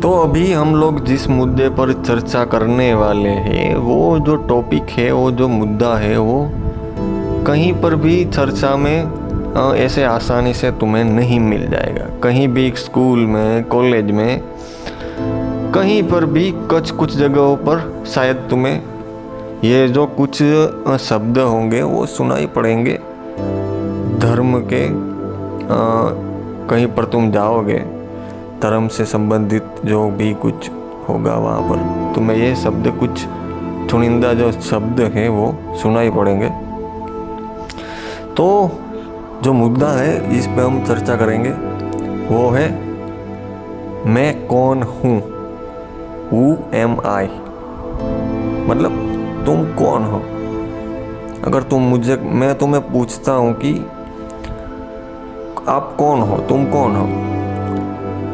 तो अभी हम लोग जिस मुद्दे पर चर्चा करने वाले हैं, वो जो टॉपिक है, वो जो मुद्दा है, वो कहीं पर भी चर्चा में ऐसे आसानी से तुम्हें नहीं मिल जाएगा। कहीं भी स्कूल में, कॉलेज में, कहीं पर भी कुछ जगहों पर शायद तुम्हें ये जो कुछ शब्द होंगे वो सुनाई पड़ेंगे। धर्म के कहीं पर तुम जाओगे, धर्म से संबंधित जो भी कुछ होगा वहाँ पर तुम्हें ये शब्द, कुछ चुनिंदा जो शब्द हैं वो सुनाई पड़ेंगे। तो जो मुद्दा है इस पे हम चर्चा करेंगे वो है मैं कौन हूँ। Who am I? मतलब तुम कौन हो। अगर मैं तुम्हें पूछता हूँ कि आप कौन हो, तुम कौन हो,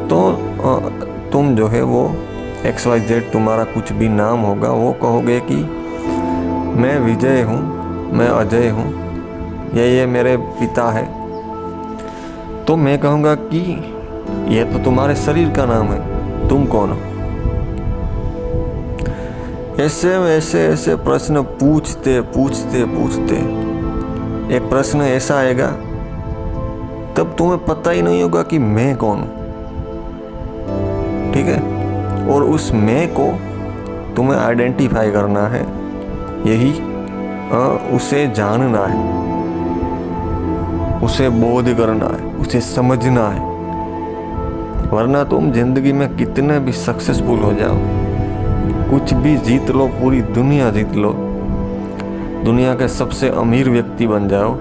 तो तुम जो है वो XYZ तुम्हारा कुछ भी नाम होगा, वो कहोगे कि मैं विजय हूँ, मैं अजय हूँ, ये मेरे पिता है। तो मैं कहूँगा कि ये तो तुम्हारे शरीर का नाम है, तुम कौन हो। ऐसे प्रश्न पूछते पूछते पूछते एक प्रश्न ऐसा आएगा तब तुम्हें पता ही नहीं होगा कि मैं कौन हूँ। ठीक है, और उस मैं को तुम्हें आइडेंटिफाई करना है, यही उसे जानना है, उसे बोध करना है, उसे समझना है। वरना तुम जिंदगी में कितने भी सक्सेसफुल हो जाओ, कुछ भी जीत लो, पूरी दुनिया जीत लो, दुनिया के सबसे अमीर व्यक्ति बन जाओ,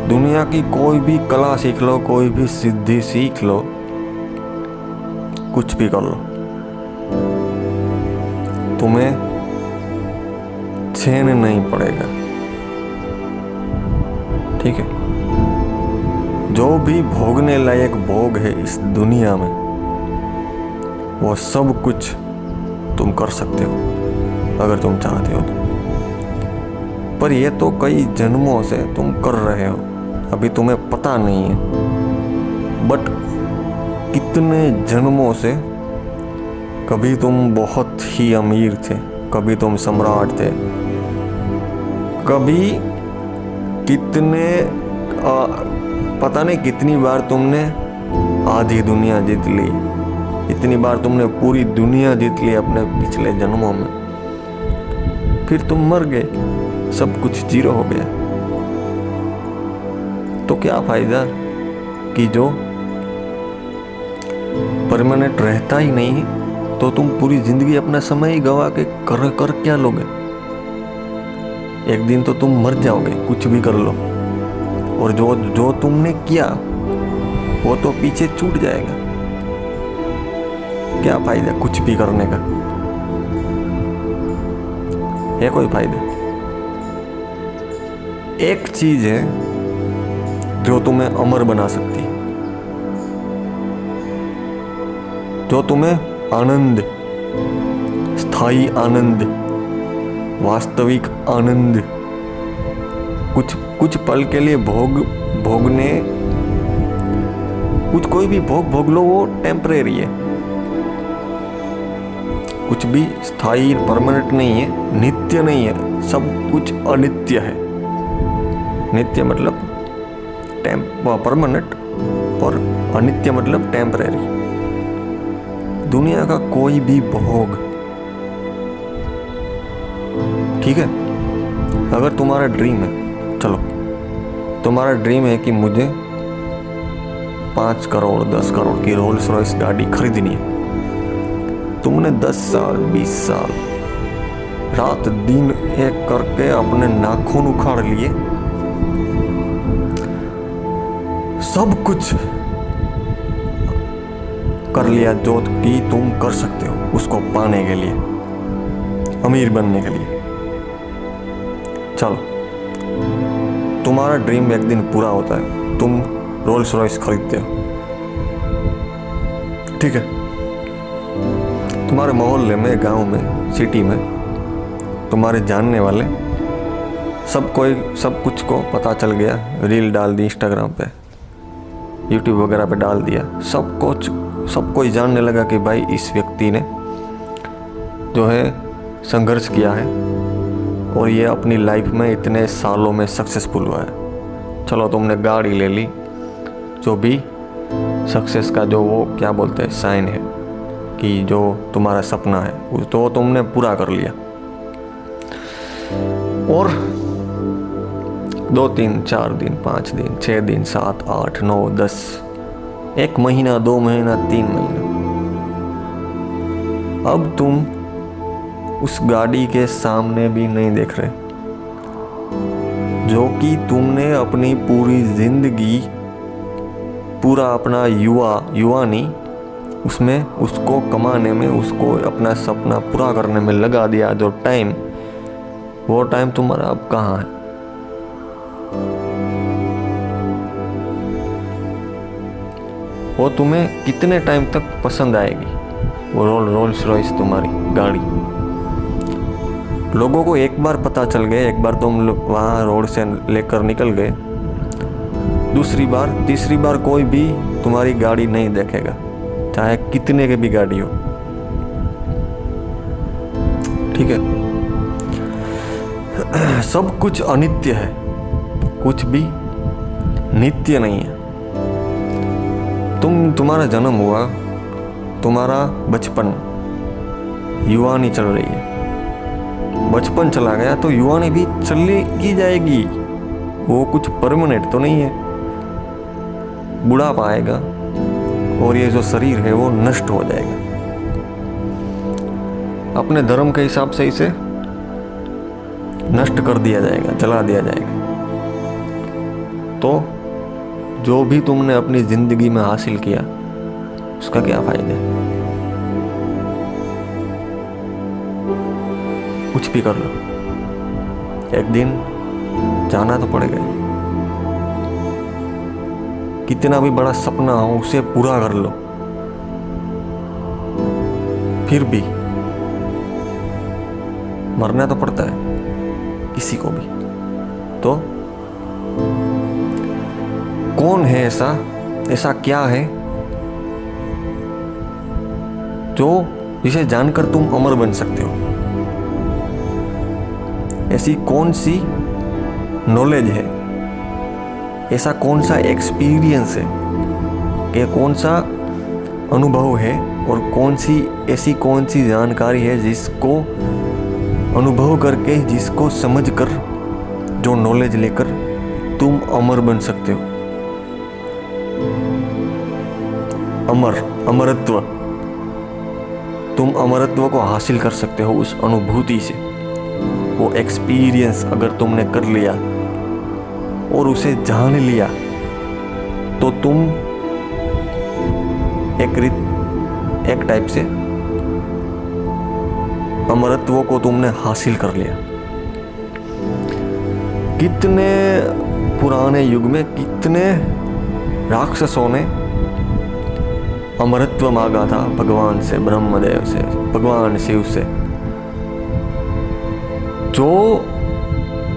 दुनिया की कोई भी कला सीख लो, कोई भी सिद्धि सीख लो, कुछ भी कर लो, तुम्हें चैन नहीं पड़ेगा। ठीक है, जो भी भोगने लायक भोग है इस दुनिया में, वो सब कुछ तुम कर सकते हो अगर तुम चाहते हो तो। पर ये तो कई जन्मों से तुम कर रहे हो, अभी तुम्हें पता नहीं है। बट कितने जन्मों से, कभी तुम बहुत ही अमीर थे, कभी तुम सम्राट थे, कभी कितने पता नहीं कितनी बार तुमने आधी दुनिया जीत ली, इतनी बार तुमने पूरी दुनिया जीत ली अपने पिछले जन्मों में। फिर तुम मर गए, सब कुछ जीरो हो गया। तो क्या फायदा कि जो परमानेंट रहता ही नहीं है, तो तुम पूरी जिंदगी अपना समय ही गवा के कर क्या लोगे। एक दिन तो तुम मर जाओगे, कुछ भी कर लो, और जो तुमने किया वो तो पीछे छूट जाएगा। क्या फायदा कुछ भी करने का, है कोई फायदा। एक चीज है जो तुम्हें अमर बना सकती है, जो तुम्हें आनंद, स्थायी आनंद, वास्तविक आनंद, कुछ पल के लिए भोगने, कोई भी भोग लो, वो टेम्परेरी है। कुछ भी स्थायी परमानेंट नहीं है, नित्य नहीं है, सब कुछ अनित्य है। नित्य मतलब परमानेंट, और अनित्य मतलब टेम्परेरी। दुनिया का कोई भी भोग, ठीक है, अगर तुम्हारा ड्रीम है, चलो तुम्हारा ड्रीम है कि मुझे 5 करोड़ 10 करोड़ की रोल्स रॉयस गाड़ी खरीदनी है। तुमने 10 साल 20 साल रात दिन एक करके अपने नाखून उखाड़ लिए, सब कुछ कर लिया जो कि तुम कर सकते हो उसको पाने के लिए, अमीर बनने के लिए। चलो तुम्हारा ड्रीम एक दिन पूरा होता है, तुम रोल्स रॉयस खरीदते हो। ठीक है, तुम्हारे मोहल्ले में, गांव में, सिटी में तुम्हारे जानने वाले सब कुछ को पता चल गया, रील डाल दी इंस्टाग्राम पे, यूट्यूब वगैरह पे डाल दिया, सब कुछ सब कोई जानने लगा कि भाई इस व्यक्ति ने जो है संघर्ष किया है और ये अपनी लाइफ में इतने सालों में सक्सेसफुल हुआ है। चलो तुमने गाड़ी ले ली, जो भी सक्सेस का जो वो क्या बोलते हैं साइन है कि जो तुम्हारा सपना है वो तो तुमने पूरा कर लिया। और 2 दिन 4 दिन 5 दिन 6 दिन 7 8 9 10 1 महीना 2 महीना 3 महीना, अब तुम उस गाड़ी के सामने भी नहीं देख रहे, जो कि तुमने अपनी पूरी जिंदगी, पूरा अपना युवानी उसमें उसको कमाने में, उसको अपना सपना पूरा करने में लगा दिया। जो टाइम, वो टाइम तुम्हारा अब कहाँ है? वो तुम्हें कितने टाइम तक पसंद आएगी वो रोल्स रॉयस तुम्हारी गाड़ी? लोगों को एक बार पता चल गए, एक बार तुम वहाँ रोड से लेकर निकल गए, दूसरी बार तीसरी बार कोई भी तुम्हारी गाड़ी नहीं देखेगा, चाहे कितने की भी गाड़ी हो। ठीक है, सब कुछ अनित्य है, कुछ भी नित्य नहीं है। तुम्हारा जन्म हुआ, तुम्हारा बचपन, युवानी चल रही है, बचपन चला गया तो युवानी भी चली ही जाएगी। वो कुछ परमानेंट तो नहीं है। बुढ़ापा आएगा और ये जो शरीर है वो नष्ट हो जाएगा। अपने धर्म के हिसाब से इसे नष्ट कर दिया जाएगा, जला दिया जाएगा। तो जो भी तुमने अपनी जिंदगी में हासिल किया उसका क्या फायदा है? कुछ भी कर लो, एक दिन जाना तो पड़ेगा। कितना भी बड़ा सपना हो उसे पूरा कर लो, फिर भी मरना तो पड़ता है किसी को भी। तो कौन है ऐसा क्या है जो जिसे जानकर तुम अमर बन सकते हो? ऐसी कौन सी नॉलेज है, ऐसा कौन सा एक्सपीरियंस है, कि कौन सा अनुभव है और ऐसी कौन सी जानकारी है जिसको अनुभव करके, जिसको समझकर, जो नॉलेज लेकर तुम अमर बन सकते हो? अमरत्व, तुम अमरत्व को हासिल कर सकते हो उस अनुभूति से। वो एक्सपीरियंस अगर तुमने कर लिया और उसे जान लिया तो तुम एक टाइप से अमरत्व को तुमने हासिल कर लिया। कितने पुराने युग में कितने राक्षसों ने अमरत्व मांगा था भगवान से, ब्रह्मदेव से, भगवान शिव से, जो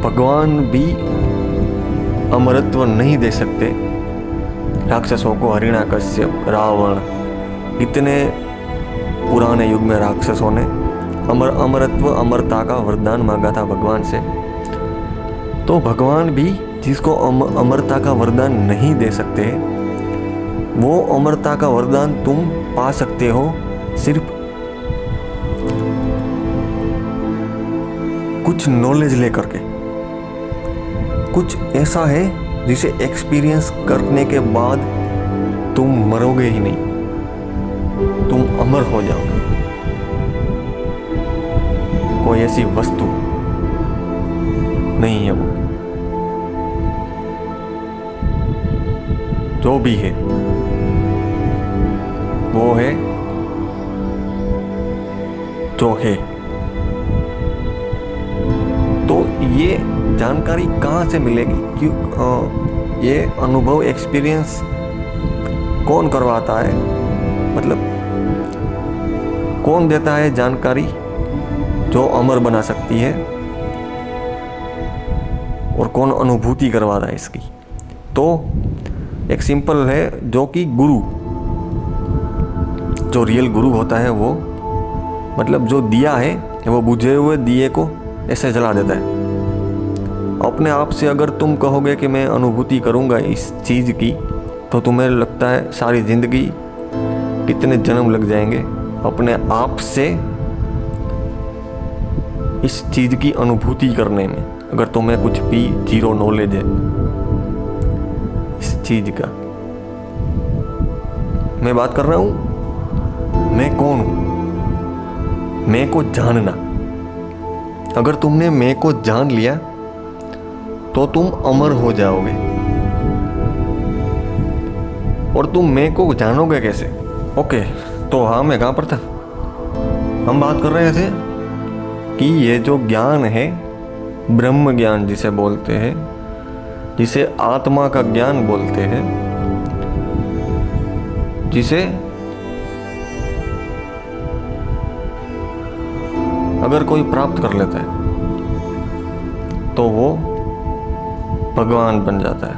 भगवान भी अमरत्व नहीं दे सकते राक्षसों को। हिरण्याकश्यप, रावण, कितने पुराने युग में राक्षसों ने अमरत्व, अमरता का वरदान मांगा था भगवान से। तो भगवान भी जिसको अमरता का वरदान नहीं दे सकते, वो अमरता का वरदान तुम पा सकते हो सिर्फ कुछ नॉलेज लेकर के। कुछ ऐसा है जिसे एक्सपीरियंस करने के बाद तुम मरोगे ही नहीं, तुम अमर हो जाओगे। कोई ऐसी वस्तु नहीं है वो, जो भी है वो है जो है। तो ये जानकारी कहाँ से मिलेगी? क्यों ये अनुभव, एक्सपीरियंस कौन करवाता है? मतलब कौन देता है जानकारी जो अमर बना सकती है, और कौन अनुभूति करवाता है इसकी? तो एक सिंपल है, जो कि गुरु, जो रियल गुरु होता है वो मतलब जो दिया है वो बुझे हुए दिए को ऐसे जला देता है। अपने आप से अगर तुम कहोगे कि मैं अनुभूति करूँगा इस चीज़ की, तो तुम्हें लगता है सारी ज़िंदगी कितने जन्म लग जाएंगे अपने आप से इस चीज़ की अनुभूति करने में, अगर तुम्हें कुछ भी जीरो नॉलेज है इस चीज़ का। मैं बात कर रहा हूँ मैं कौन हूँ, मैं को जानना। अगर तुमने मैं को जान लिया तो तुम अमर हो जाओगे। और तुम मैं को जानोगे कैसे? ओके, तो हाँ, मैं कहाँ पर था? हम बात कर रहे थे कि ये जो ज्ञान है, ब्रह्म ज्ञान जिसे बोलते हैं, जिसे आत्मा का ज्ञान बोलते हैं, जिसे अगर कोई प्राप्त कर लेता है तो वो भगवान बन जाता है।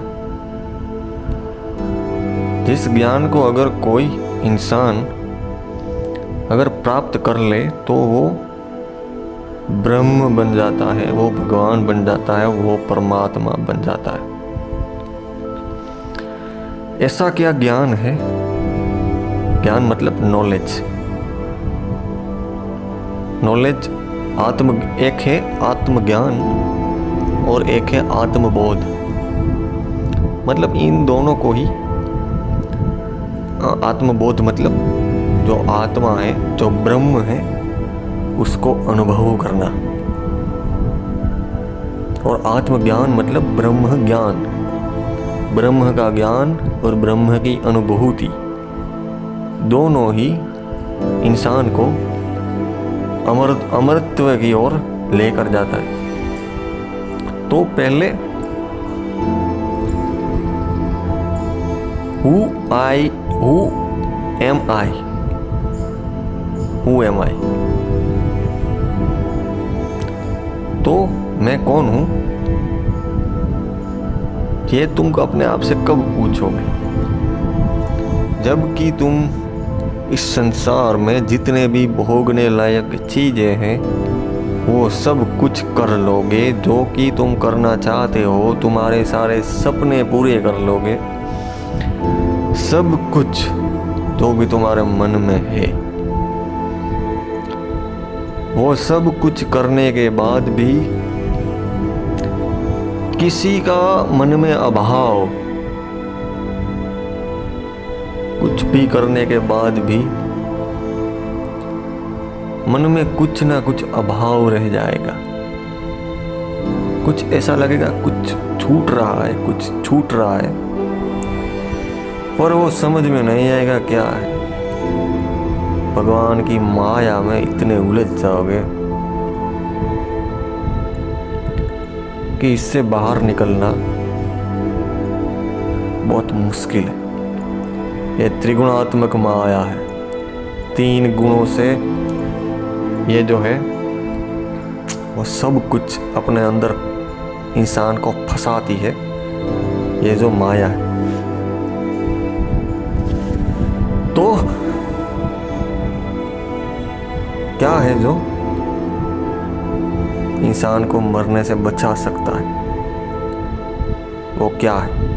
जिस ज्ञान को अगर कोई इंसान अगर प्राप्त कर ले तो वो ब्रह्म बन जाता है, वो भगवान बन जाता है, वो परमात्मा बन जाता है। ऐसा क्या ज्ञान है? ज्ञान मतलब नॉलेज। नॉलेज एक है आत्मज्ञान और एक है आत्मबोध। मतलब इन दोनों को ही आत्मबोध मतलब जो आत्मा है, जो ब्रह्म है, उसको अनुभव करना। और आत्मज्ञान मतलब ब्रह्म ज्ञान, ब्रह्म का ज्ञान और ब्रह्म की अनुभूति दोनों ही इंसान को अमरत्व की ओर लेकर जाता है। तो पहले हु एम आई, तो मैं कौन हूं, ये तुम अपने आप से कब पूछोगे? जबकि तुम इस संसार में जितने भी भोगने लायक चीजें हैं वो सब कुछ कर लोगे जो कि तुम करना चाहते हो, तुम्हारे सारे सपने पूरे कर लोगे, सब कुछ जो भी तुम्हारे मन में है, वो सब कुछ करने के बाद भी किसी का मन में अभाव, कुछ भी करने के बाद भी मन में कुछ ना कुछ अभाव रह जाएगा। कुछ ऐसा लगेगा कुछ छूट रहा है, कुछ छूट रहा है, पर वो समझ में नहीं आएगा क्या है। भगवान की माया में इतने उलझ जाओगे कि इससे बाहर निकलना बहुत मुश्किल है। ये त्रिगुणात्मक माया है। 3 गुणों से ये जो है वो सब कुछ अपने अंदर इंसान को फंसाती है, ये जो माया है। तो क्या है जो इंसान को मरने से बचा सकता है? वो क्या है?